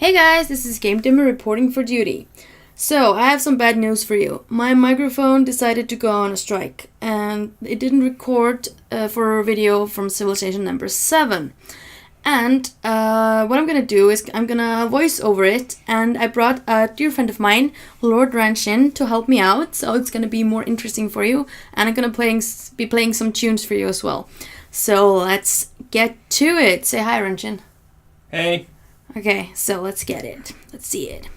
Hey guys, this is Game Dimmer reporting for duty. So, I have some bad news for you. My microphone decided to go on a strike, and it didn't record for a video from Civilization number 7. And what I'm gonna do is I'm gonna voice over it, and I brought a dear friend of mine, LordRanshin, to help me out, so it's gonna be more interesting for you, and I'm gonna be playing some tunes for you as well. So, let's get to it. Say hi, Ranshin. Hey. Okay, so let's get it. Let's see it.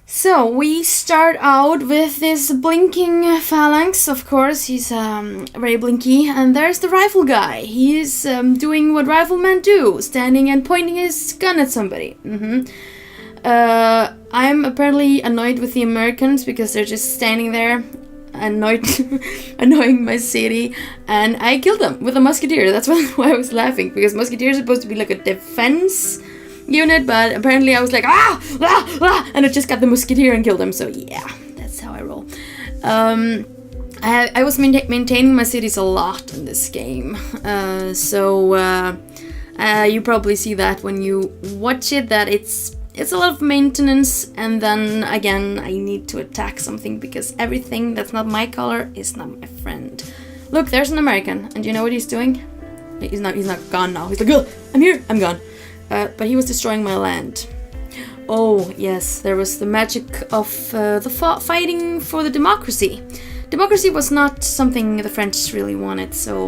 So we start out with this blinking phalanx. Of course, he's very blinky. And there's the rifle guy. He's doing what riflemen do, standing and pointing his gun at somebody. I'm apparently annoyed with the Americans because they're just standing there, annoying my city, and I killed them with a musketeer. That's why I was laughing, because musketeers are supposed to be like a defense unit, but apparently I was like and I just got the musketeer and killed him. So yeah, that's how I roll. I was maintaining my cities a lot in this game, so you probably see that when you watch it, that it's a lot of maintenance, and then again I need to attack something because everything that's not my color is not my friend. Look, there's an American, and you know what he's doing? He's not gone now. He's like, oh, I'm here, I'm gone. But he was destroying my land. Oh yes, there was the magic of the fighting for the democracy. Democracy was not something the French really wanted, so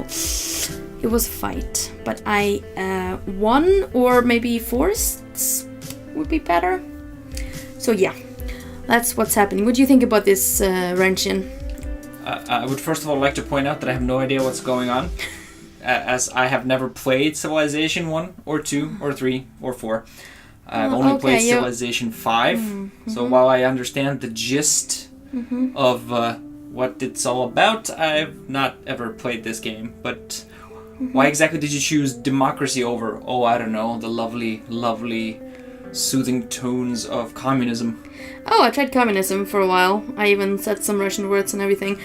it was a fight. But I won, or maybe forced would be better. So yeah, that's what's happening. What do you think about this, Ranshin? I would first of all like to point out that I have no idea what's going on, as I have never played Civilization 1 or 2 or 3 or 4. I've only played Civilization 5, so while I understand the gist of what it's all about, I've not ever played this game. But why exactly did you choose democracy over, oh, I don't know, the lovely, lovely soothing tones of communism? Oh, I tried communism for a while. I even said some Russian words and everything.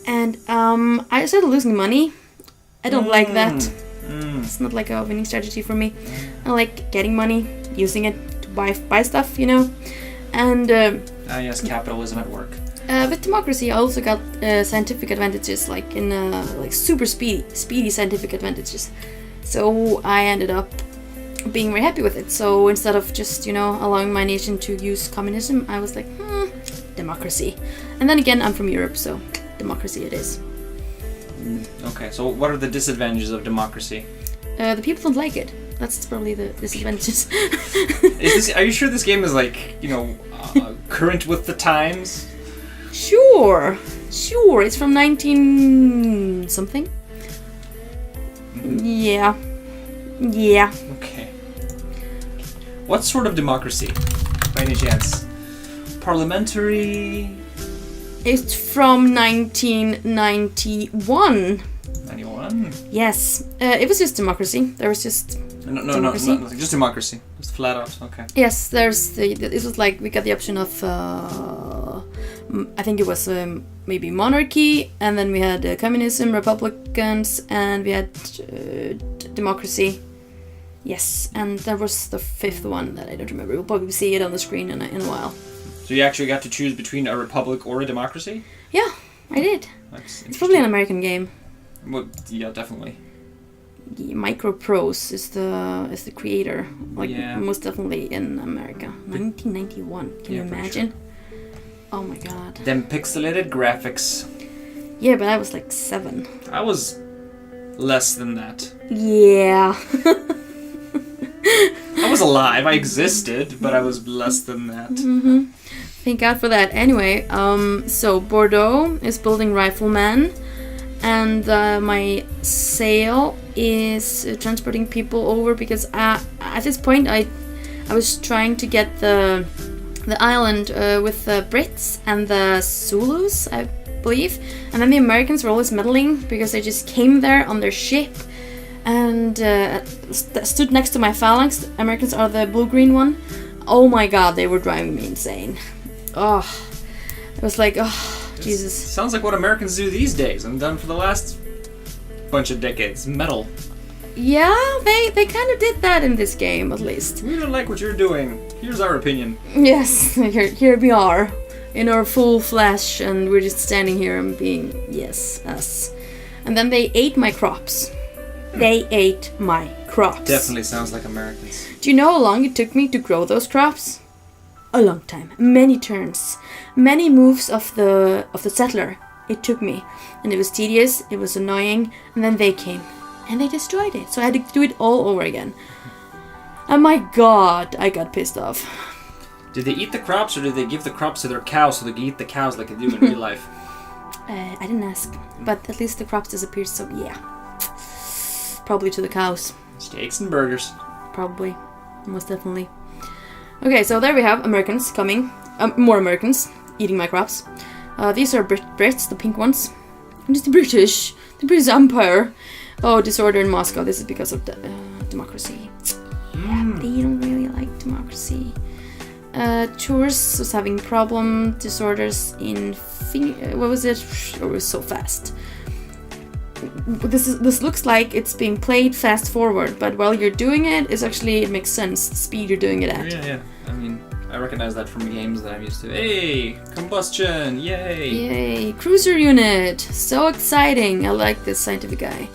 And I started losing money. I don't like that. It's not like a winning strategy for me. I like getting money, using it to buy stuff, you know. And yes, capitalism at work. With democracy, I also got scientific advantages, like in like super speedy scientific advantages. So I ended up being very happy with it. So instead of just, allowing my nation to use communism, I was like, democracy. And then again, I'm from Europe, so democracy it is. Okay, so what are the disadvantages of democracy? The people don't like it. That's probably the disadvantages. Are you sure this game is like, current with the times? Sure. It's from 19 something. Yeah. Okay. What sort of democracy, by any chance? Parliamentary? It's from 1991. 91? Yes. It was just democracy. There was just democracy. No, just democracy. Just flat out, okay. Yes, it was like we got the option of, I think it was maybe monarchy, and then we had communism, republicans, and we had democracy. Yes, and there was the fifth one that I don't remember. We'll probably see it on the screen in a while. So you actually got to choose between a republic or a democracy? Yeah, I did. It's probably an American game. Well, yeah, definitely. MicroProse is the creator. Most definitely in America. 1991. Can you imagine? Sure. Oh my god. Them pixelated graphics. Yeah, but I was like 7. I was less than that. Yeah. I was alive. I existed, but I was less than that. Thank God for that. Anyway, so Bordeaux is building riflemen, and my sail is transporting people over, because at this point I was trying to get the island with the Brits and the Zulus, I believe, and then the Americans were always meddling because they just came there on their ship and stood next to my phalanx. The Americans are the blue-green one. Oh my god, they were driving me insane. Oh, it was like, Jesus. Sounds like what Americans do these days and done for the last bunch of decades. Metal. Yeah, they kind of did that in this game, at least. We don't like what you're doing. Here's our opinion. Yes, here we are, in our full flesh, and we're just standing here and being, yes, us. And then they ate my crops. They ate my crops. Definitely sounds like Americans. Do you know how long it took me to grow those crops? A long time. Many turns. Many moves of the settler. It took me. And it was tedious, it was annoying, and then they came. And they destroyed it. So I had to do it all over again. And my god, I got pissed off. Did they eat the crops, or did they give the crops to their cows so they could eat the cows like they do in real life? I didn't ask. But at least the crops disappeared, so yeah. Probably to the cows. Steaks and burgers. Probably. Most definitely. Okay, so there we have Americans coming. More Americans eating my crops. These are Brits, the pink ones. And it's the British Empire. Oh, disorder in Moscow. This is because of the democracy. Yeah, they don't really like democracy. Tourists was having disorders in what was it? Oh, it was so fast. This looks like it's being played fast forward, but while you're doing it, it makes sense. The speed you're doing it at. Yeah. I mean, I recognize that from games that I'm used to. Hey, combustion! Yay! Yay! Cruiser unit! So exciting! I like this scientific guy.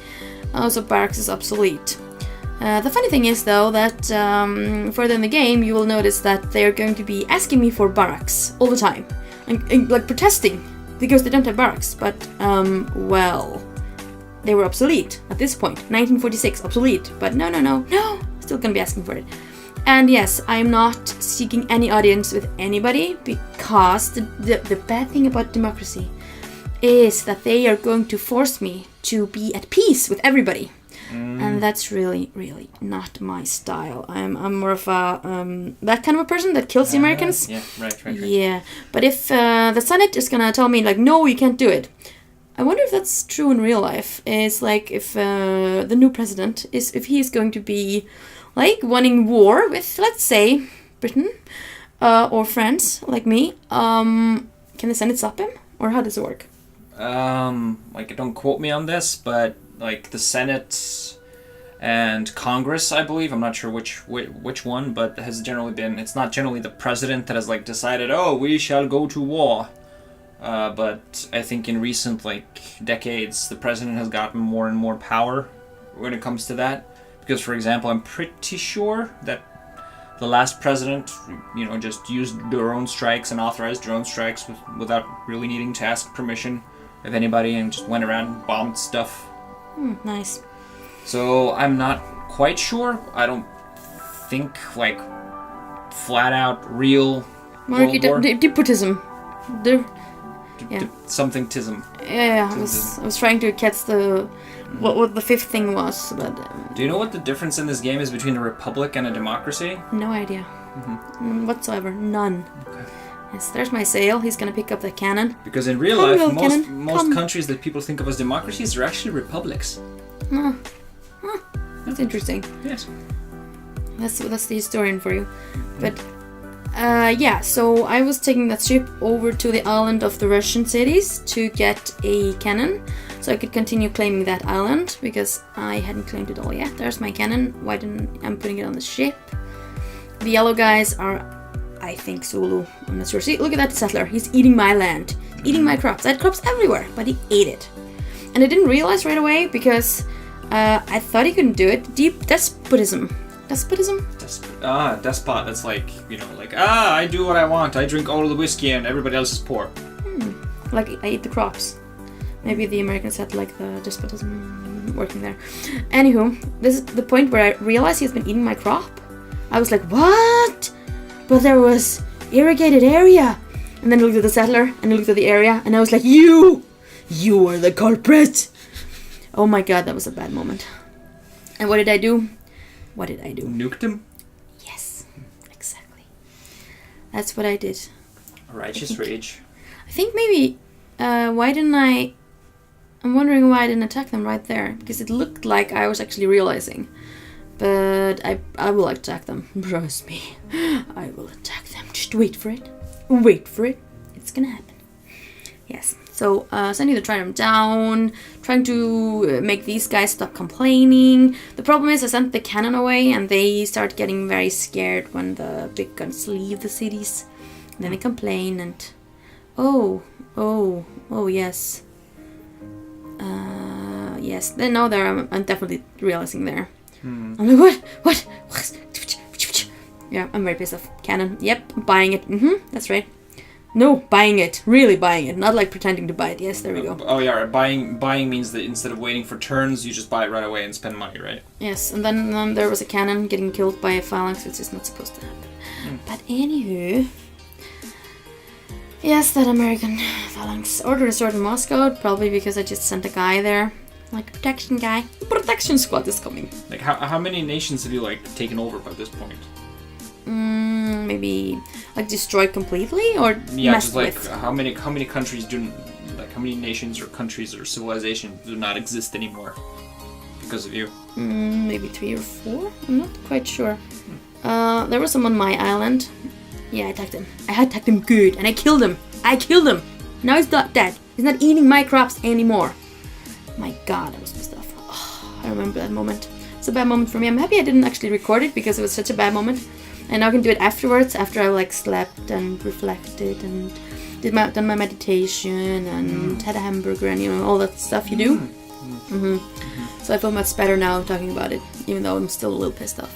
Also, barracks is obsolete. The funny thing is, though, that further in the game, you will notice that they're going to be asking me for barracks all the time, and like protesting because they don't have barracks. But well, they were obsolete at this point. 1946, obsolete. But no, still gonna be asking for it. And yes, I'm not seeking any audience with anybody because the bad thing about democracy is that they are going to force me to be at peace with everybody. And that's really, really not my style. I'm more of a that kind of a person that kills the Americans. Yeah, right. Yeah, but if the Senate is gonna tell me like, no, you can't do it. I wonder if that's true in real life. It's like if the new president if he is going to be like wanting war with, let's say, Britain or France like me. Can the Senate stop him, or how does it work? Like, don't quote me on this, but like the Senate and Congress, I believe, I'm not sure which one, but has generally been, it's not generally the president that has like decided, oh, we shall go to war. But I think in recent like decades, the president has gotten more and more power when it comes to that. Because, for example, I'm pretty sure that the last president, just used drone strikes and authorized drone strikes without really needing to ask permission of anybody, and just went around and bombed stuff. Nice. So I'm not quite sure. I don't think like flat out real World War. Despotism. Something-tism. Yeah, I was trying to catch what the fifth thing was, but... Do you know what the difference in this game is between a republic and a democracy? No idea. Whatsoever. None. Okay. Yes, there's my sail. He's gonna pick up the cannon. Because in real life, most countries that people think of as democracies are actually republics. That's interesting. Yes. That's the historian for you. But so I was taking that ship over to the island of the Russian cities to get a cannon, so I could continue claiming that island, because I hadn't claimed it all yet. There's my cannon. Why didn't I'm putting it on the ship? The yellow guys are, I think, Zulu. I'm not sure. See, look at that settler. He's eating my land, eating my crops. I had crops everywhere, but he ate it. And I didn't realize right away because I thought he couldn't do it. Deep despotism. Despotism? Despot. That's like, I do what I want. I drink all of the whiskey and everybody else is poor. Like, I eat the crops. Maybe the Americans had, like, the despotism working there. Anywho, this is the point where I realized he's been eating my crop. I was like, what? But there was irrigated area. And then I looked at the settler, and I looked at the area, and I was like, you are the culprit. Oh my god, that was a bad moment. And what did I do? Nuked him? Yes, exactly. That's what I did. Righteous rage. I think maybe, I'm wondering why I didn't attack them right there. Because it looked like I was actually realizing. But I will attack them. Trust me. I will attack them. Just wait for it. It's gonna happen. Yes. So I need to try them down, trying to make these guys stop complaining. The problem is I sent the cannon away and they start getting very scared when the big guns leave the cities. And then they complain and... Oh, yes. Yes, then now there I'm definitely realizing there. I'm like, what? Yeah, I'm very pissed off. Cannon, yep, buying it. That's right. No, buying it. Really buying it. Not like pretending to buy it. Yes, there we go. Oh yeah, right. Buying means that instead of waiting for turns, you just buy it right away and spend money, right? Yes, and then there was a cannon getting killed by a phalanx, which is not supposed to happen. But anywho... Yes, that American phalanx ordered a sword in Moscow, probably because I just sent a guy there. Like a protection guy. Protection squad is coming. Like how many nations have you like taken over by this point? Maybe like destroyed completely or just like with? how many countries do like how many nations or countries or civilizations do not exist anymore because of you? Maybe 3 or 4. I'm not quite sure. There was some on my island. Yeah, I attacked him. I attacked him good and I killed him. Now he's not dead. He's not eating my crops anymore. My God, I was pissed off. Oh, I remember that moment. It's a bad moment for me. I'm happy I didn't actually record it because it was such a bad moment. And now I can do it afterwards, after I like slept and reflected and done my meditation and had a hamburger and all that stuff you do. So I feel much better now talking about it, even though I'm still a little pissed off.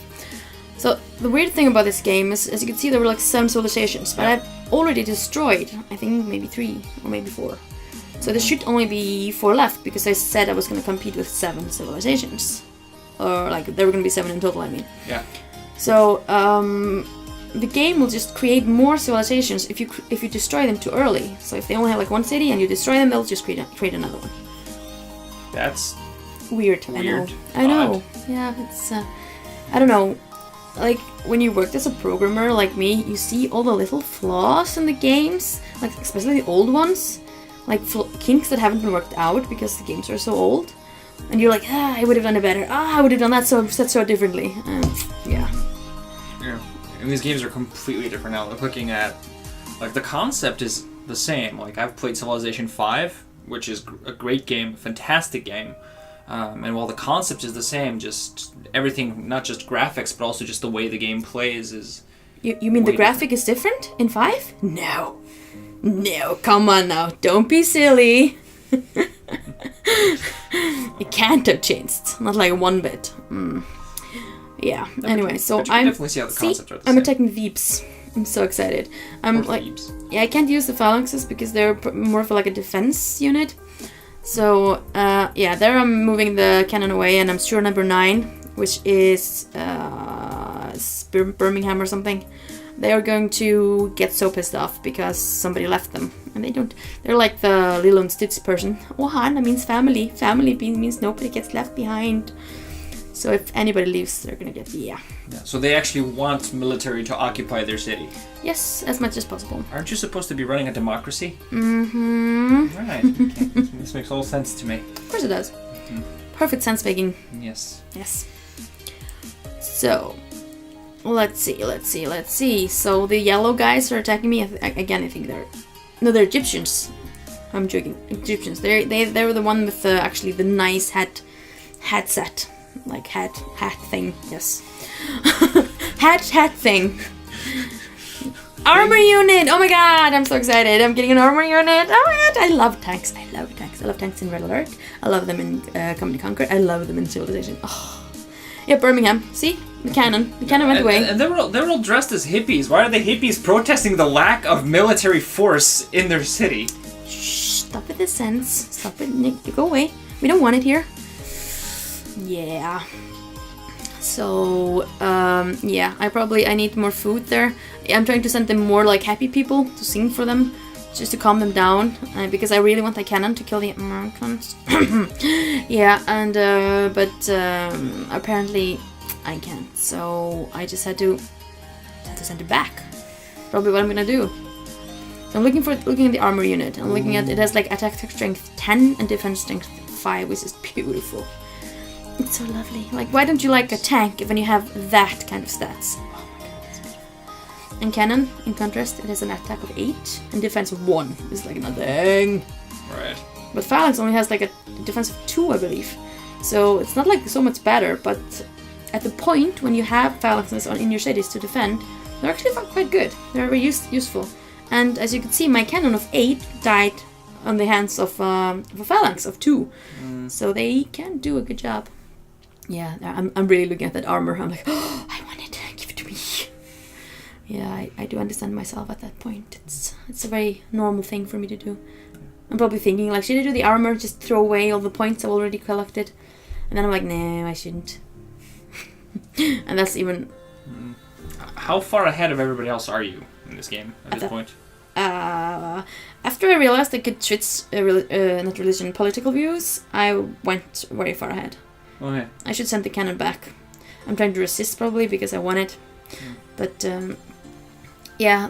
So the weird thing about this game is, as you can see, there were like 7 civilizations, but I've already destroyed, I think maybe 3 or maybe 4. So there should only be 4 left because I said I was going to compete with 7 civilizations, or like there were going to be 7 in total. I mean. Yeah. So the game will just create more civilizations if you destroy them too early. So if they only have like 1 city and you destroy them, they'll just create another one. That's weird. I know. Yeah, it's I don't know. Like when you worked as a programmer like me, you see all the little flaws in the games, like especially the old ones, like kinks that haven't been worked out because the games are so old, and you're like, I would have done it better. I would have done that so differently. Yeah. And these games are completely different now. Like looking at, like the concept is the same. Like I've played Civilization 5, which is a great game, a fantastic game. And while the concept is the same, just everything, not just graphics, but also just the way the game plays is... You mean the graphic is different in 5? No, come on now, don't be silly. It can't have changed, not like 1 bit. Yeah, anyway, so I'm... definitely see how the concept are the I'm same. attacking Veeps. I'm so excited. I'm like... Veeps. Yeah, I can't use the phalanxes because they're more of like a defense unit. So, yeah, there I'm moving the cannon away, and I'm sure number 9, which is Birmingham or something, they are going to get so pissed off because somebody left them. And they're like the Lilo and Stitch person. Oh, Hana means family. Family means nobody gets left behind. So if anybody leaves, they're gonna get, yeah. So they actually want military to occupy their city? Yes, as much as possible. Aren't you supposed to be running a democracy? Mm-hmm. Right, okay. This makes all sense to me. Of course it does. Perfect sense making. Yes. So, let's see. So the yellow guys are attacking me. Again, I think they're Egyptians. I'm joking. Egyptians. They were the one with actually the nice hat set. Like hat thing, yes. hat thing. Armor unit! Oh my god, I'm so excited. I'm getting an armor unit. Oh my god, I love tanks. I love tanks in Red Alert. I love them in Command & Conquer. I love them in Civilization. Oh. Yeah, Birmingham. See? The cannon went away. And they're all dressed as hippies. Why are the hippies protesting the lack of military force in their city? Shh, stop with the sense. Stop it, Nick. Go away. We don't want it here. Yeah. So, yeah, I need more food there. I'm trying to send them more, like, happy people to sing for them, just to calm them down, because I really want the cannon to kill the Americans. Yeah, and, but, apparently I can't, so I just had to send it back. Probably what I'm gonna do. So I'm looking at the armor unit. I'm looking at, it has, like, attack strength 10 and defense strength 5, which is beautiful. It's so lovely. Like, why don't you like a tank when you have that kind of stats? Oh my god. And cannon, in contrast, it has an attack of 8 and defense of 1. It's like nothing. Right. But phalanx only has like a defense of 2, I believe. So it's not like so much better, but at the point when you have phalanxes in your cities to defend, they're actually quite good. They're very useful. And as you can see, my cannon of 8 died on the hands of a phalanx of 2. So they can do a good job. Yeah, I'm really looking at that armor. I'm like, oh, I want it. Give it to me. Yeah, I do understand myself at that point. It's a very normal thing for me to do. I'm probably thinking, like, should I do the armor, just throw away all the points I've already collected? And then I'm like, no, I shouldn't. And that's even... How far ahead of everybody else are you in this game at this point? After I realized I could switch not religion, political views, I went very far ahead. Okay. I should send the cannon back. I'm trying to resist probably because I want it. But yeah,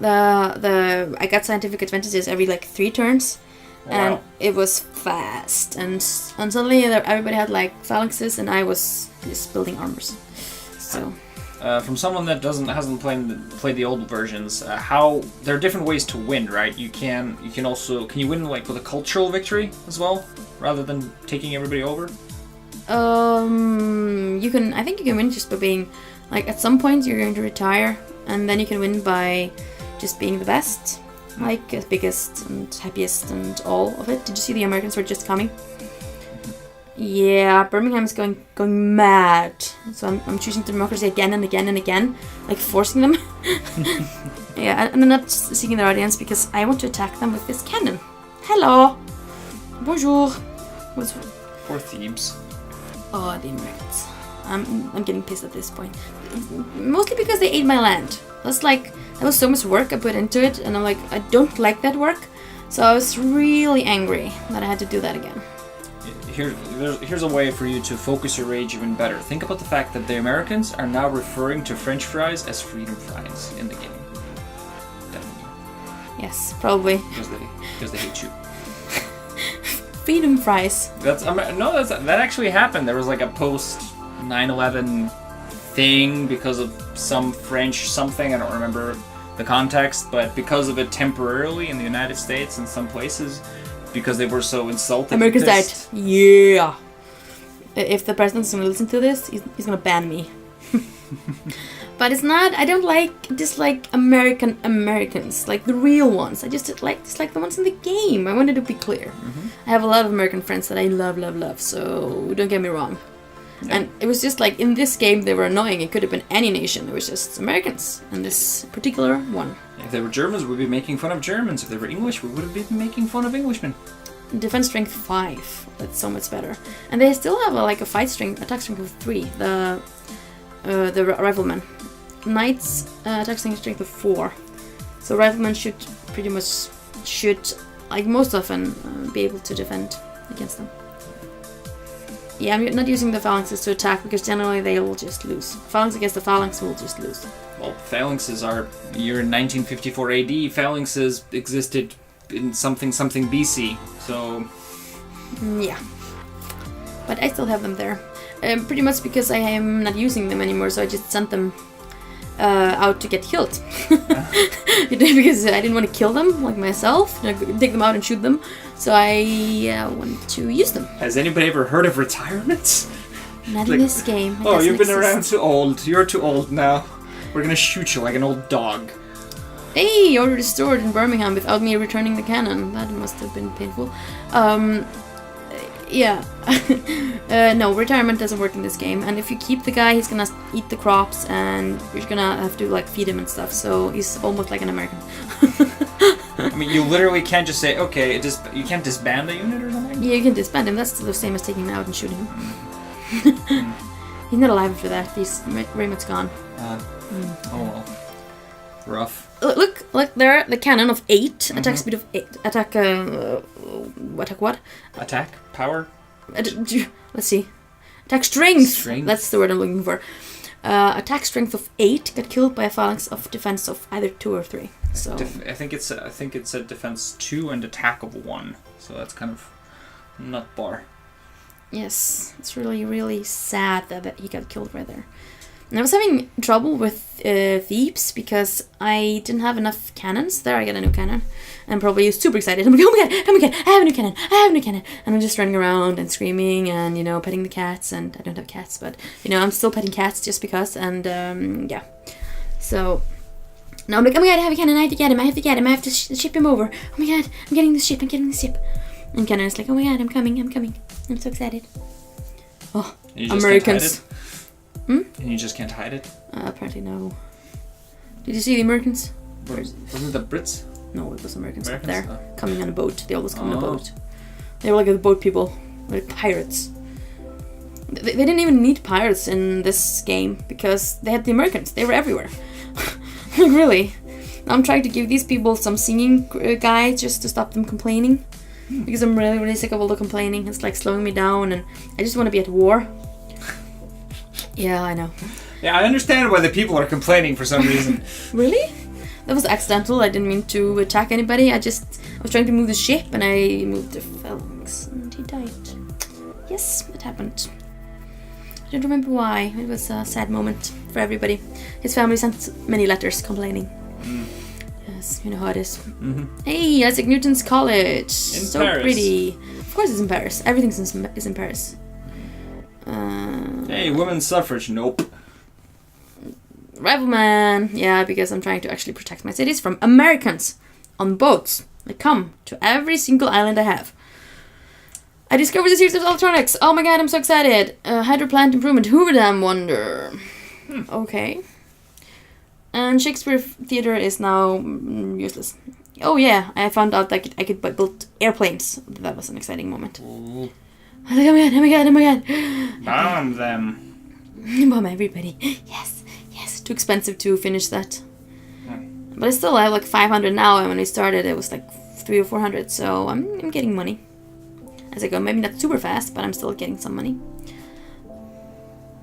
I got scientific advantages every like 3 turns. And it was fast, and suddenly everybody had like phalanxes, and I was just building armors. So, from someone that hasn't played the old versions, how there are different ways to win, right? You can you win like with a cultural victory as well, rather than taking everybody over? I think you can win just by being like at some point you're going to retire, and then you can win by just being the best. Like biggest and happiest and all of it. Did you see the Americans were just coming? Yeah, Birmingham is going mad. So I'm choosing democracy again and again and again, like forcing them. Yeah, and I'm not seeking their audience because I want to attack them with this cannon. Hello, bonjour. Poor Thebes. Oh, the Americans. I'm getting pissed at this point. Mostly because they ate my land. That was so much work I put into it, and I'm like, I don't like that work. So I was really angry that I had to do that again. Here's a way for you to focus your rage even better. Think about the fact that the Americans are now referring to French fries as freedom fries in the game. Definitely. Yes, probably. Because they hate you. Freedom fries. That actually happened. There was like a post 9/11 thing because of some French something. I don't remember the context, but because of it temporarily in the United States and some places, because they were so insulted. America's dead. Yeah. If the president's gonna listen to this, he's gonna ban me. But it's not. I don't dislike Americans, like the real ones. I just dislike the ones in the game. I wanted to be clear. I have a lot of American friends that I love. So don't get me wrong. Yeah. And it was just like in this game they were annoying. It could have been any nation. It was just Americans and this particular one. If they were Germans, we'd be making fun of Germans. If they were English, we would have been making fun of Englishmen. Defense strength 5. That's so much better. And they still have a attack strength of 3. The riflemen. Knights attack strength of 4. So riflemen should like most often be able to defend against them. Yeah, I'm not using the phalanxes to attack because generally they will just lose. Phalanx against the phalanx will just lose. Well, phalanxes are... You're in 1954 AD. Phalanxes existed in something BC, so... Yeah. But I still have them there. Pretty much because I am not using them anymore, so I just sent them out to get killed. Because I didn't want to kill them, like myself. Dig them out and shoot them. So I want to use them. Has anybody ever heard of retirement? Not in this game. Oh, you've been around too old. You're too old now. We're gonna shoot you like an old dog. Hey, you're restored in Birmingham without me returning the cannon. That must have been painful. Yeah. No, retirement doesn't work in this game. And if you keep the guy, he's gonna eat the crops, and you're gonna have to feed him and stuff. So he's almost like an American. I mean, you literally can't just say, okay, you can't disband the unit or something? Yeah, you can disband him. That's the same as taking him out and shooting him. He's not alive after that. He's very much gone. Oh well. Rough. Look there, the cannon of 8, attack speed of 8, attack what? Attack? Power? Let's see. Attack strength! That's the word I'm looking for. Attack strength of 8, got killed by a phalanx of defense of either 2 or 3. So I think it's a defense 2 and attack of 1. So that's kind of nut bar. Yes, it's really, really sad that he got killed right there. And I was having trouble with Thebes because I didn't have enough cannons. There, I got a new cannon. And probably super excited. I'm like, oh my god, I have a new cannon, And I'm just running around and screaming and, petting the cats. And I don't have cats, but, I'm still petting cats just because. And, yeah. So, now I'm like, oh my god, I have a cannon, I have to get him, I have to ship him over. Oh my god, I'm getting the ship. And Cannon is like, oh my god, I'm coming. I'm so excited. Oh, Americans. And you just can't hide it? Apparently no. Did you see the Americans? Wasn't it the Brits? No, it was Americans up there, coming on a boat. They always come on a boat. They were like the boat people, like pirates. They didn't even need pirates in this game, because they had the Americans. They were everywhere. Like, really. I'm trying to give these people some singing guides just to stop them complaining. Because I'm really, really sick of all the complaining. It's like slowing me down, and I just want to be at war. Yeah, I know. Yeah, I understand why the people are complaining for some reason. Really? That was accidental. I didn't mean to attack anybody. I was trying to move the ship, and I moved the phalanx, and he died. Yes, it happened. I don't remember why. It was a sad moment for everybody. His family sent many letters complaining. Yes, you know how it is. Hey, Isaac Newton's college. So Paris. Pretty. Of course it's in Paris. Everything is in Paris. Hey, women's suffrage. Nope. Rifleman. Yeah, because I'm trying to actually protect my cities from Americans on boats. They come to every single island I have. I discovered the series of electronics. Oh my god, I'm so excited. Hydroplant improvement. Hoover Dam wonder. Okay. And Shakespeare Theatre is now useless. Oh yeah, I found out that I could build airplanes. That was an exciting moment. Ooh. Oh my god. Bomb them. Bomb everybody. Yes. Too expensive to finish that. But I still have like 500 now, and when I started it was like 300 or 400, so I'm getting money as I go. Maybe not super fast, but I'm still getting some money.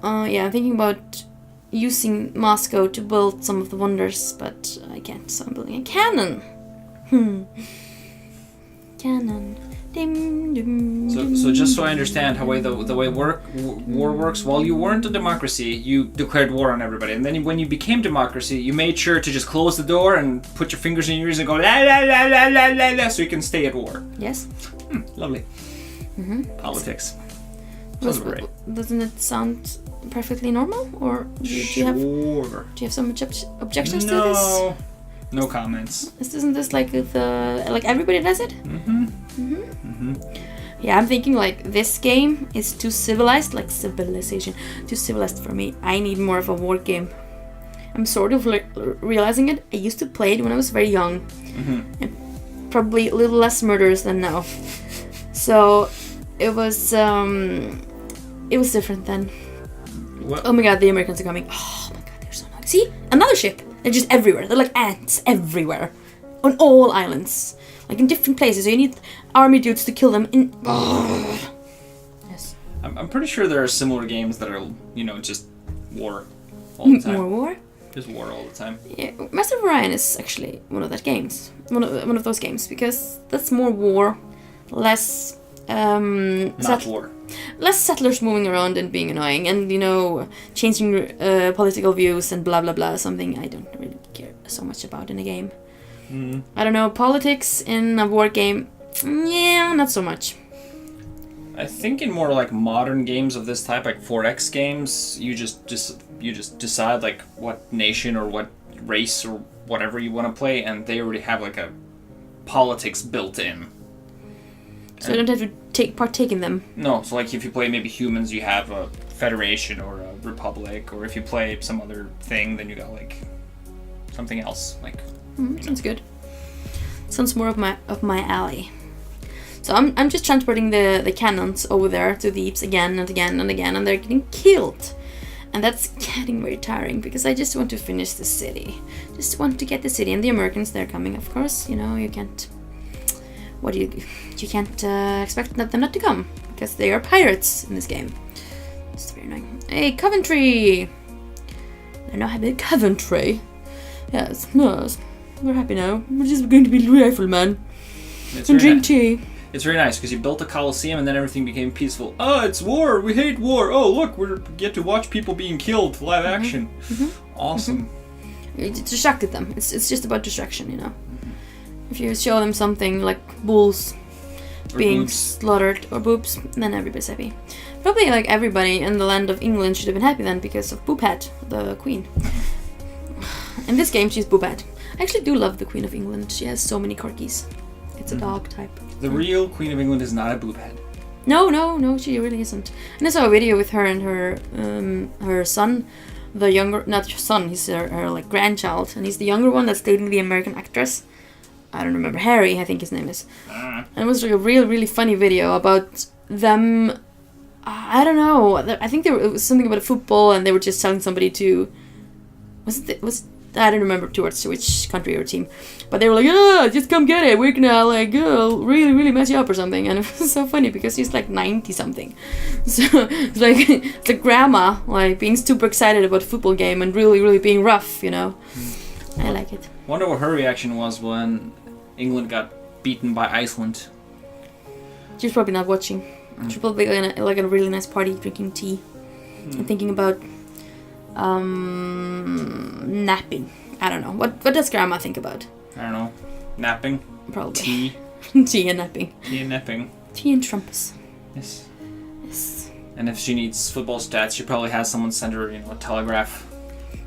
Yeah, I'm thinking about using Moscow to build some of the wonders, but I can't, so I'm building a cannon. Cannon. So just so I understand how the way war works, while you weren't a democracy, you declared war on everybody, and then when you became democracy, you made sure to just close the door and put your fingers in your ears and go la la la la la la la, so you can stay at war. Yes. Lovely. Politics. Doesn't it sound perfectly normal, or do you have some objections to this? No comments. Isn't this like like everybody does it? Yeah, I'm thinking like this game is too civilized, like Civilization, too civilized for me. I need more of a war game. I'm sort of realizing it. I used to play it when I was very young, and probably a little less murderous than now. So it was different then. What? Oh my god, the Americans are coming. Oh my god, they're so nice. See, another ship. They're just everywhere. They're like ants everywhere, on all islands, like in different places. So you need army dudes to kill them in. Yes. I'm pretty sure there are similar games that are, just war all the time. More war? Just war all the time. Yeah, Master of Orion is actually one of those games. One of those games, because that's more war, less Not war. Less settlers moving around and being annoying, and changing political views and blah blah blah. Something I don't really care so much about in a game. I don't know, politics in a war game. Yeah, not so much. I think in more like modern games of this type, like 4X games, you just decide like what nation or what race or whatever you want to play, and they already have like a politics built in. So you don't have to partake in them. No, so like if you play maybe humans, you have a federation or a republic, or if you play some other thing, then you got like something else. Like sounds good. Sounds more of my alley. So I'm just transporting the cannons over there to Thebes again and again and again, and they're getting killed. And that's getting very tiring, because I just want to finish the city. Just want to get the city, and the Americans, they're coming, of course. You can't. You can't expect them not to come, because they are pirates in this game. It's very annoying. Hey, Coventry! They're not happy. Coventry? Yes. We're happy now. We're just going to be riflemen and drink tea. it's very nice because you built a coliseum and then everything became peaceful. Oh, it's war. We hate war. Oh, look, we get to watch people being killed live action. Awesome. It distracted them. It's just about distraction, you know. If you show them something like bulls being slaughtered or boobs, then everybody's happy. Probably like everybody in the land of England should have been happy then because of Boophat, the queen. In this game, she's Boophat. I actually do love the Queen of England. She has so many corgis. It's a dog type. The real Queen of England is not a Boophat. No, she really isn't. And I saw a video with her and her son, the younger, not son, he's her like grandchild, and he's the younger one that's dating the American actress. I don't remember, Harry, I think his name is. And it was like a really funny video about them. I don't know. I think it was something about football, and they were just telling somebody to. I don't remember towards which country or team, but they were like, "Oh, just come get it. We're gonna like really mess you up or something." And it was so funny because he's like 90 something, so it's like grandma like being super excited about a football game and really being rough, you know. I like it. Wonder what her reaction was when England got beaten by Iceland. She's probably not watching. She's probably like a really nice party, drinking tea, and thinking about napping. I don't know. What does grandma think about? I don't know. Napping? Probably. Tea? Tea and napping. Tea and napping. Tea and trumpets. Yes. And if she needs football stats, she probably has someone send her, a telegraph.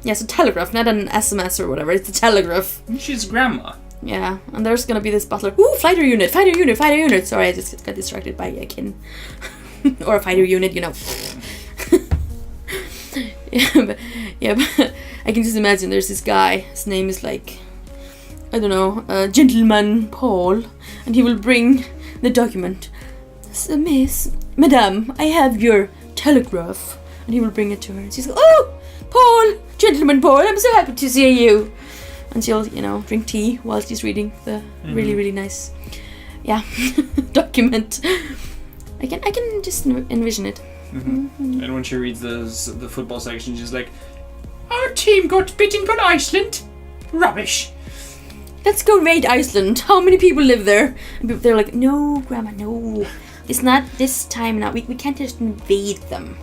Yes, a telegraph, not an SMS or whatever. It's a telegraph. She's grandma. Yeah, and there's gonna be this butler. Ooh, fighter unit! Sorry, I just got distracted by a kin. Or a fighter unit, you know. Yeah, but I can just imagine there's this guy. His name is like, I don't know, Gentleman Paul, and he will bring the document. So, Madame, I have your telegraph, and he will bring it to her. And she's like, oh, Paul, Gentleman Paul, I'm so happy to see you. And she'll, drink tea while she's reading the really nice, document. I can just envision it. And when she reads the football section, she's like, our team got beaten by Iceland. Rubbish. Let's go raid Iceland. How many people live there? And they're like, no, Grandma, no. It's not this time now. We can't just invade them.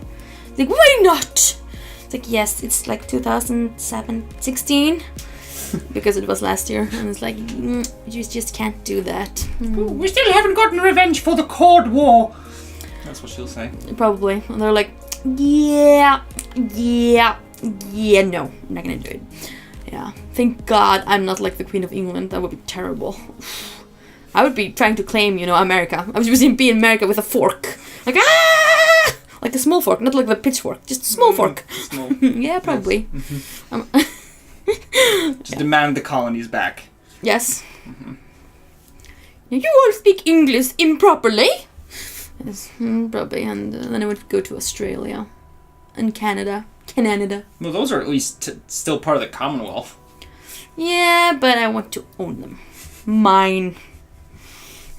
It's like, why not? It's like, yes, it's like 2016. Because it was last year. And it's like, you just can't do that. We still haven't gotten revenge for the Cold War. That's what she'll say. Probably. And they're like, yeah, no, I'm not gonna do it. Yeah. Thank God I'm not like the Queen of England. That would be terrible. I would be trying to claim, America. I would just be in America with a fork. Like, ah! Like a small fork, not like the pitchfork. Just a small fork. Small. Yeah, probably. Just demand the colonies back. Yes. You all speak English improperly. Yes, probably. And then I would go to Australia and Canada. Well, those are at least still part of the Commonwealth. Yeah, but I want to own them. Mine.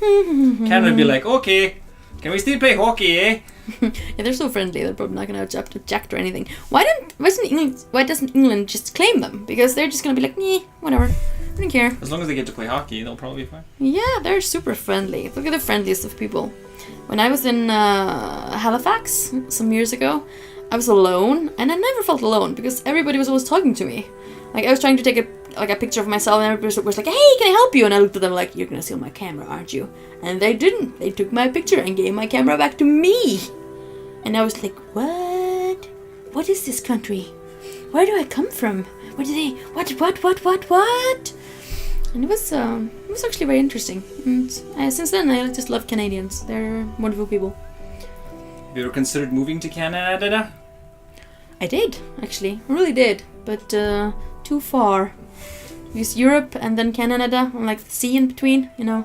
Canada would be like, okay, can we still play hockey, eh? Yeah, they're so friendly. They're probably not gonna object or anything. Why doesn't England just claim them? Because they're just gonna be like, whatever. I don't care. As long as they get to play hockey, they'll probably be fine. Yeah, they're super friendly. Look at the friendliest of people. When I was in Halifax some years ago, I was alone, and I never felt alone because everybody was always talking to me. Like I was trying to take a picture of myself, and everybody was like, "Hey, can I help you?" And I looked at them like, "You're gonna steal my camera, aren't you?" And they didn't. They took my picture and gave my camera back to me. And I was like, "What? What is this country? Where do I come from? What do they? What? And it was actually very interesting. And since then, I just love Canadians. They're wonderful people. Have you ever considered moving to Canada? I did, actually. I really did. But too far. Because Europe and then Canada, and like the sea in between, And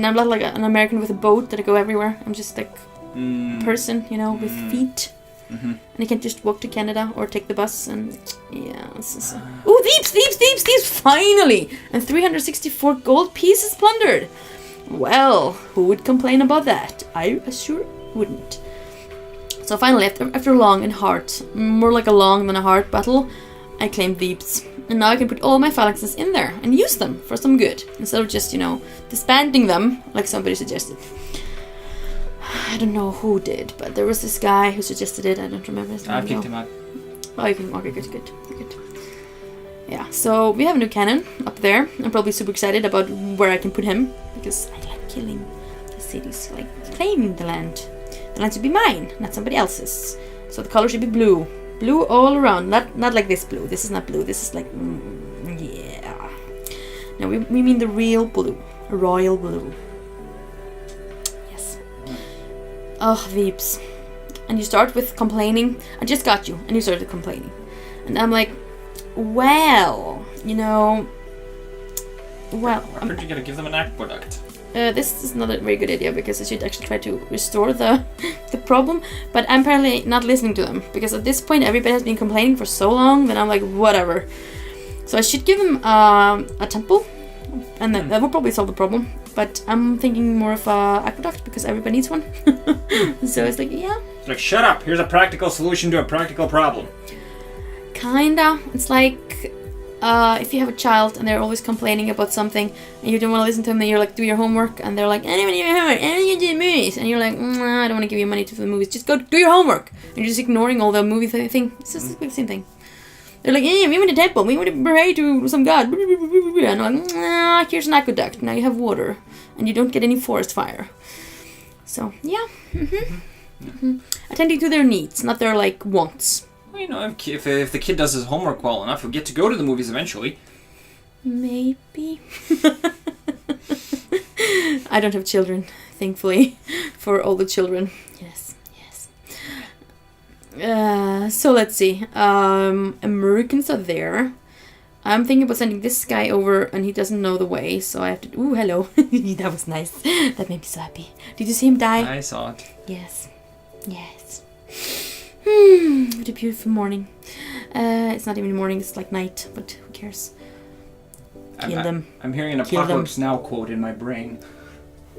I'm not like an American with a boat that I go everywhere. I'm just like a person, with feet. And I can't just walk to Canada or take the bus and ooh, thieves, finally! And 364 gold pieces plundered. Well, who would complain about that? I sure wouldn't. So finally, after a long and hard, more like a long than a hard battle, I claimed Thebes. And now I can put all my phalanxes in there and use them for some good. Instead of just, disbanding them like somebody suggested. I don't know who did, but there was this guy who suggested it. I don't remember his name. I've kicked him out. Oh, you can. Okay, good. Yeah, so we have a new cannon up there. I'm probably super excited about where I can put him. Because I like killing the cities. I like claiming the land. The land should be mine, not somebody else's. So the color should be blue. Blue all around, not like this blue. This is not blue. This is like, yeah. No, we mean the real blue, royal blue. Yes. Oh, Veeps. And you start with complaining. I just got you, and you started complaining, and I'm like, well, well. Aren't you gonna give them an aqueduct? This is not a very good idea because I should actually try to restore the problem, but I'm apparently not listening to them because at this point everybody has been complaining for so long that I'm like, whatever. So I should give them a temple, and that will probably solve the problem, but I'm thinking more of a aqueduct because everybody needs one. So it's like, yeah. It's like, shut up, here's a practical solution to a practical problem. Kinda. It's like, if you have a child and they're always complaining about something and you don't want to listen to them, then you're like, do your homework, and they're like, I don't want to do your homework, I don't want to do the movies, and you're like, I don't want to give you money to the movies, just go do your homework, and you're just ignoring all the movie thing. It's just the same thing. They're like, we want a temple, we want to pray to some god, and I'm like, here's an aqueduct, now you have water, and you don't get any forest fire. So, yeah. Attending to their needs, not their, wants. Well, if the kid does his homework well enough, he'll get to go to the movies eventually. Maybe. I don't have children, thankfully, for all the children. Yes. So let's see. Americans are there. I'm thinking about sending this guy over, and he doesn't know the way, so I have to... Ooh, hello. That was nice. That made me so happy. Did you see him die? I saw it. Yes. What a beautiful morning. It's not even morning, it's like night, but who cares? Kill them. I'm hearing an Apocalypse Now quote in my brain.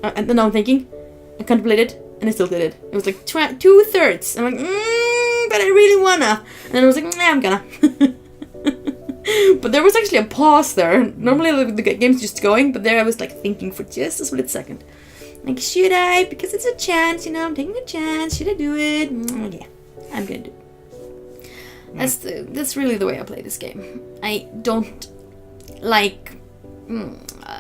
And then I'm thinking, I contemplated, and I still did it. It was like 2/3. I'm like, but I really wanna. And I was like, I'm gonna. But there was actually a pause there. Normally the game's just going, but there I was thinking for just a split second. Like, should I? Because it's a chance, I'm taking a chance. Should I do it? Yeah, I'm gonna do it. That's really the way I play this game. I don't like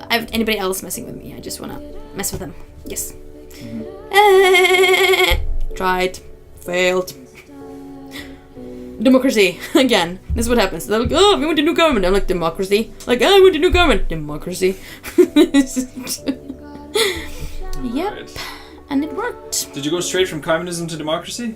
anybody else messing with me. I just wanna mess with them. Yes. Tried. Failed. Democracy. Again. This is what happens. They're like, we want a new government. I'm like, democracy. Like, I want a new government. Democracy. Yep. Right. And it worked. Did you go straight from communism to democracy?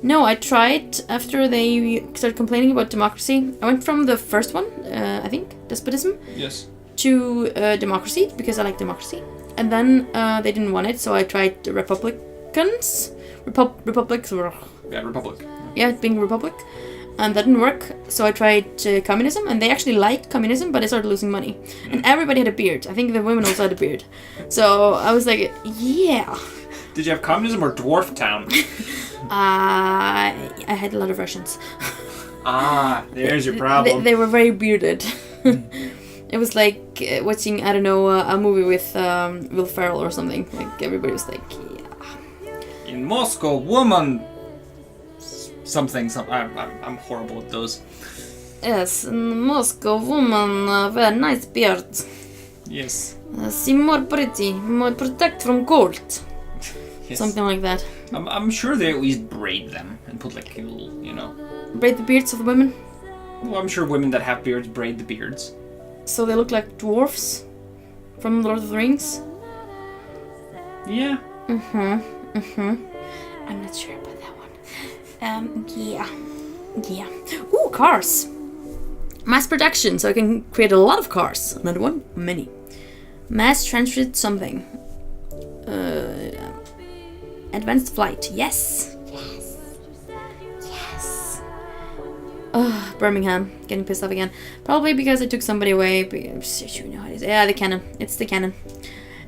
No, I tried after they started complaining about democracy. I went from the first one, I think, despotism. Yes. To democracy, because I like democracy. And then they didn't want it, so I tried the republicans. Republics. Yeah, republic. Yeah, being a republic. And that didn't work, so I tried communism, and they actually liked communism, but I started losing money. And everybody had a beard. I think the women also had a beard. So I was like, yeah. Did you have communism or dwarf town? I had a lot of Russians. There's your problem. They were very bearded. It was like watching, I don't know, a movie with Will Ferrell or something. Like, everybody was like, yeah. In Moscow, woman... Something. I'm horrible at those. Yes, in Moscow, woman, wear nice beard. Yes. See, more pretty, more protect from cold. Yes. Something like that. I'm sure they at least braid them and put like a little, Braid the beards of the women? Well, I'm sure women that have beards braid the beards. So they look like dwarfs from Lord of the Rings? Yeah. I'm not sure about that one. Yeah. Ooh, cars. Mass production, so I can create a lot of cars. Another one? Many. Mass transit something. Advanced flight. Yes. Birmingham. Getting pissed off again. Probably because I took somebody away. Yeah, the cannon. It's the cannon.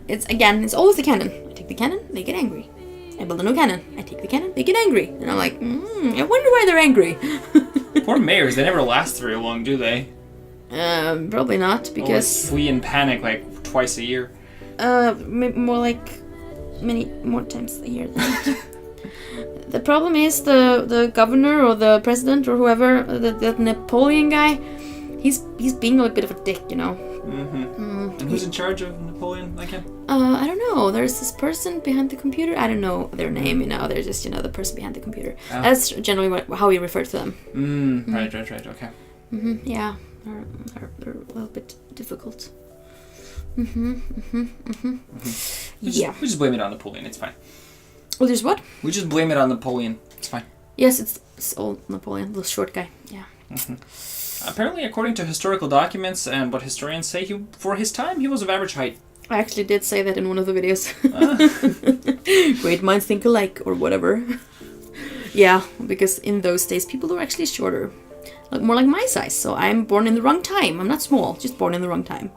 It's always the cannon. I take the cannon, they get angry. I build a new cannon. I take the cannon, they get angry. And I'm like, I wonder why they're angry. Poor mayors, they never last very long, do they? Probably not, because... flee in panic like twice a year. More like many more times a year. The problem is the governor or the president or whoever, the Napoleon guy, he's being a bit of a dick, you know. And who's in charge of Napoleon again? I don't know. There's this person behind the computer. I don't know their name, you know. They're just, the person behind the computer. That's generally how we refer to them. Right, okay. Yeah, they're a little bit difficult. We just blame it on Napoleon, it's fine. Well, there's what? We just blame it on Napoleon, it's fine. Yes, it's old Napoleon, the short guy, yeah. Apparently, according to historical documents and what historians say, for his time, he was of average height. I actually did say that in one of the videos. Great minds think alike, or whatever. Yeah, because in those days, people were actually shorter. Like, more like my size, so I'm born in the wrong time. I'm not small, just born in the wrong time.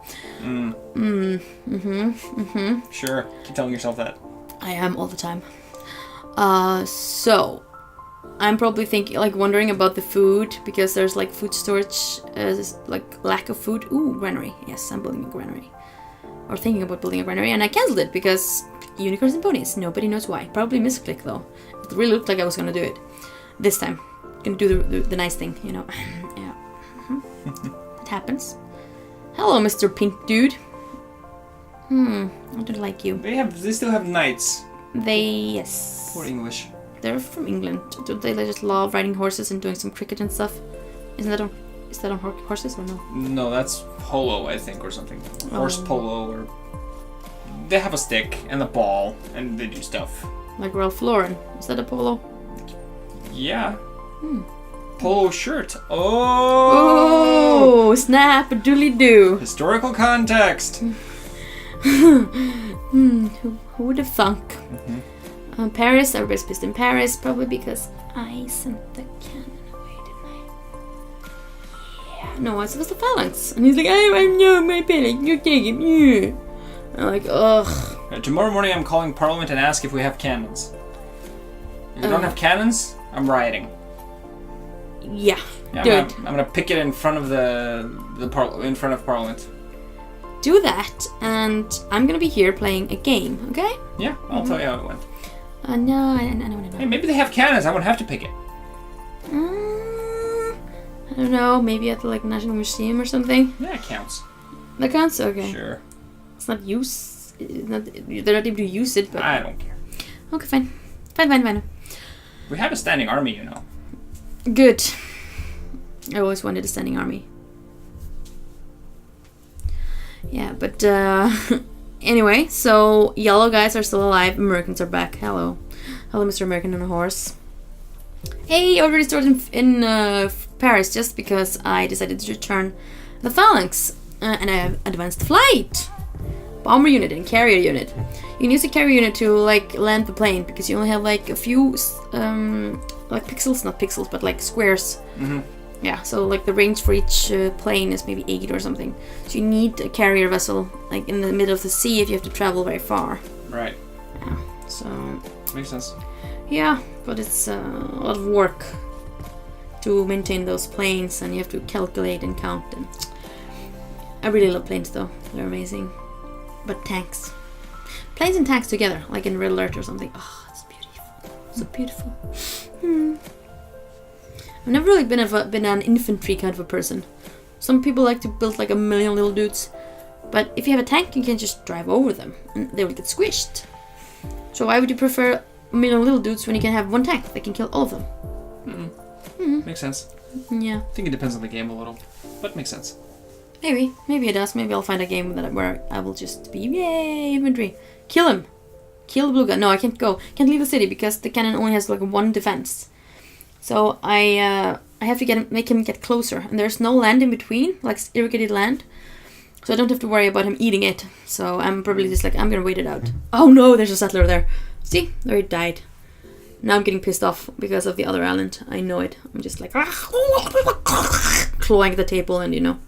Sure, keep telling yourself that. I am all the time. So... I'm probably wondering about the food, because there's like food storage, lack of food. Ooh, granary. Yes, I'm building a granary. Or thinking about building a granary, and I cancelled it because unicorns and ponies. Nobody knows why. Probably misclick though. It really looked like I was gonna do it. This time. Gonna do the nice thing, you know. Yeah. It happens. Hello, Mr. Pink Dude. I don't like you. They still have knights. Yes. Poor English. They're from England. Don't they just love riding horses and doing some cricket and stuff? Is that on horses or no? No, that's polo, I think, or something. Horse polo, or... They have a stick and a ball, and they do stuff. Like Ralph Lauren. Is that a polo? Yeah. Polo shirt. Oh! Oh, snap a doodly doo. Historical context. Who would have thunk? Paris, everybody's pissed in Paris, probably because I sent the cannon away, didn't I? Yeah, no, it was the phalanx. And he's like, I'm no, my panic, you take it, yeah. I'm like, ugh. Tomorrow morning I'm calling Parliament and ask if we have cannons. If we don't have cannons, I'm rioting. Yeah, I'm gonna pick it in front of in front of Parliament. Do that, and I'm gonna be here playing a game, okay? Yeah, I'll tell you how it went. No, I don't want to know. Hey, maybe they have cannons. I won't have to pick it. I don't know. Maybe at the National Museum or something. Yeah, it counts. That counts? Okay. Sure. It's not use. They're not able to use it, but... I don't care. Okay, fine. Fine. We have a standing army, you know. Good. I always wanted a standing army. Yeah, but... Anyway, so yellow guys are still alive, Americans are back. Hello, Mr. American on a horse. Hey, already started in Paris just because I decided to return the phalanx, and I have advanced flight, bomber unit and carrier unit. You can use the carrier unit to land the plane because you only have a few pixels, not pixels, but squares. Yeah, so the range for each plane is maybe 8 or something. So you need a carrier vessel in the middle of the sea if you have to travel very far. Right. Yeah, so... Makes sense. Yeah, but it's a lot of work to maintain those planes, and you have to calculate and count. And I really love planes though, they're amazing. But tanks. Planes and tanks together, like in Red Alert or something. Oh, it's beautiful. So beautiful. I've never really been an infantry kind of a person. Some people like to build a million little dudes, but if you have a tank, you can just drive over them, and they will get squished. So why would you prefer a million little dudes when you can have one tank that can kill all of them? Makes sense. Yeah. I think it depends on the game a little, but makes sense. Maybe it does. Maybe I'll find a game where I will just be yay infantry. Kill him. Kill the blue guy. No, I can't go. Can't leave the city because the cannon only has one defense. So I have to make him get closer, and there's no land in between, irrigated land. So I don't have to worry about him eating it. So I'm probably just I'm gonna wait it out. Oh no, there's a settler there. See, there it died. Now I'm getting pissed off because of the other island. I know it. I'm just clawing at the table, and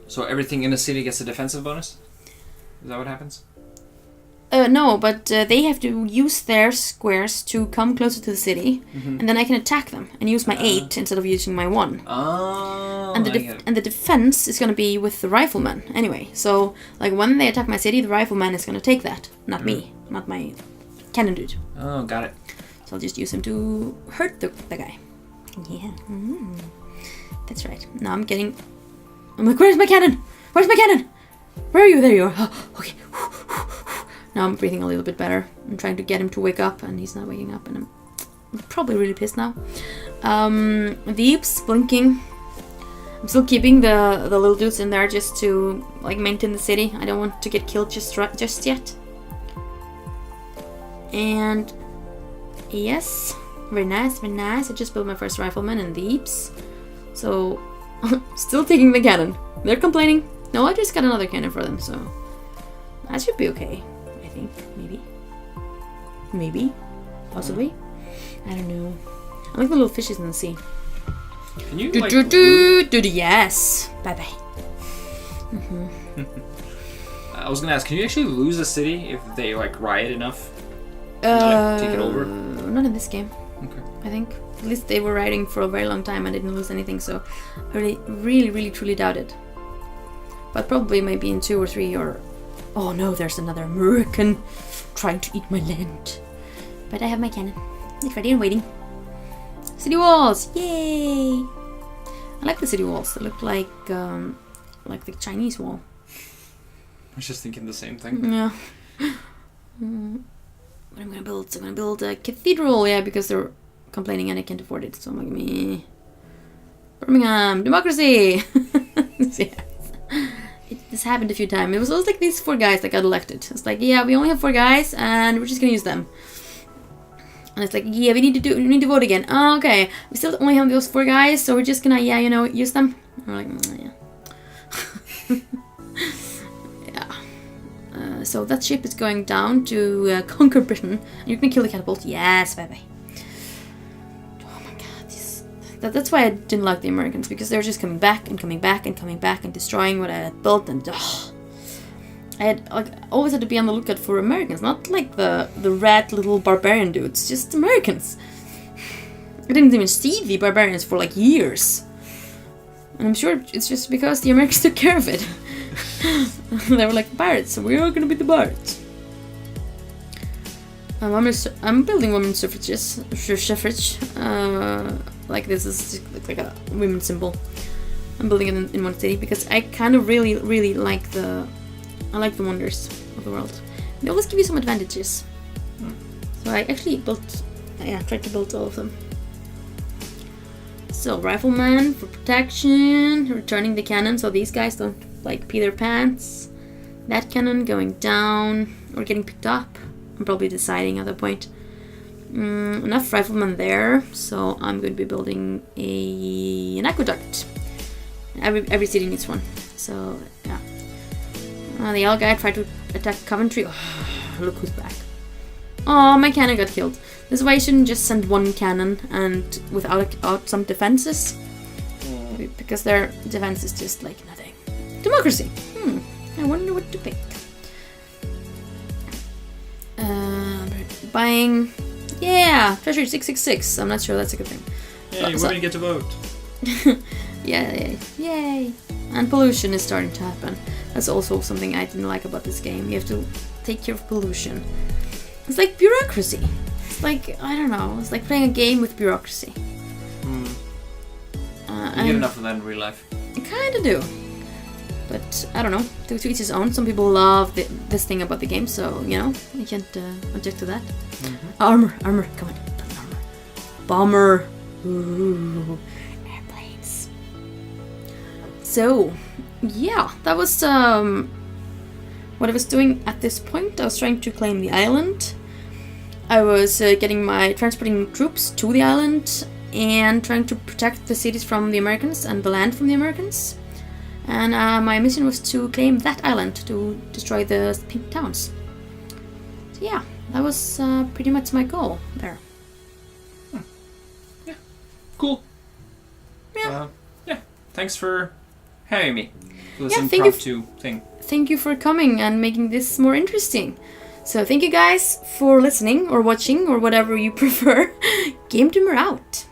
So everything in the city gets a defensive bonus? Is that what happens? No, but they have to use their squares to come closer to the city, and then I can attack them and use my 8 instead of using my 1. Oh. And the defense is gonna be with the rifleman anyway. So like when they attack my city, the rifleman is gonna take that, not me, not my cannon dude. Oh, got it. So I'll just use him to hurt the guy. Yeah, that's right. Now I'm like, where's my cannon? Where's my cannon? Where are you? There you are. Oh, okay. Now I'm breathing a little bit better. I'm trying to get him to wake up, and he's not waking up, and I'm probably really pissed now. The Eeps blinking. I'm still keeping the little dudes in there just to like maintain the city. I don't want to get killed just yet. And yes, very nice, very nice. I just built my first rifleman and the Eeps. So still taking the cannon. They're complaining. No, I just got another cannon for them, so that should be okay. I think maybe, possibly. I don't know. I like the little fishes in the sea. Can you Yes. Bye bye. I was gonna ask, can you actually lose a city if they like riot enough? Like, take it over? Not in this game. Okay. I think at least they were rioting for a very long time and didn't lose anything, so I really truly doubt it. But probably maybe in 2 or 3 or... Oh no, there's another American trying to eat my land. But I have my cannon. It's ready and waiting. City walls! Yay! I like the city walls. They look like the Chinese wall. I was just thinking the same thing. Yeah. What am I gonna build? So I'm gonna build a cathedral, yeah, because they're complaining and I can't afford it. So I'm like, me. Birmingham, democracy! Yeah. This happened a few times. It was always like these 4 guys that got elected. It's like, yeah, we only have 4 guys and we're just gonna use them. And it's like, yeah, we need to vote again. Oh, okay. We still only have those 4 guys, so we're just gonna, yeah, use them. And we're like, yeah. Yeah. So that ship is going down to conquer Britain. You can kill the catapult. Yes, bye-bye. Oh my god. That's why I didn't like the Americans, because they were just coming back and coming back and coming back and destroying what I had built, and I had always had to be on the lookout for Americans, not like the red little barbarian dudes, just Americans. I didn't even see the barbarians for like years. And I'm sure it's just because the Americans took care of it. They were like, pirates, so we're gonna be the pirates. I'm building women's suffrage. Like this is like a women's symbol. I'm building it in one city because I kind of really like the wonders of the world. They always give you some advantages. So I actually tried to build all of them. So rifleman for protection, returning the cannon so these guys don't like pee their pants. That cannon going down or getting picked up. I'm probably deciding at that point. Enough riflemen there, so I'm going to be building an aqueduct. Every city needs one. So yeah. The yellow guy tried to attack Coventry. Oh, look who's back. Oh, my cannon got killed. This is why you shouldn't just send one cannon and without some defenses. Because their defense is just like nothing. Democracy! I wonder what to pick. Buying... Yeah! Treasury 666. I'm not sure that's a good thing. Yay, women get to vote. Yay! And pollution is starting to happen. That's also something I didn't like about this game. You have to take care of pollution. It's like bureaucracy. It's like, I don't know, it's like playing a game with bureaucracy. You get enough of that in real life. I kinda do. But, I don't know, to each his own. Some people love this thing about the game, so, I can't object to that. Armor, come on, put armor. Bomber. Ooh, airplanes. So, yeah, that was what I was doing at this point. I was trying to claim the island. I was transporting troops to the island and trying to protect the cities from the Americans and the land from the Americans. And my mission was to claim that island, to destroy the pink towns. So yeah, that was pretty much my goal there. Yeah, cool. Yeah. Yeah, thanks for having me for this Yeah, impromptu thing. Thank you for coming and making this more interesting. So thank you guys for listening or watching or whatever you prefer. Game Doomer out.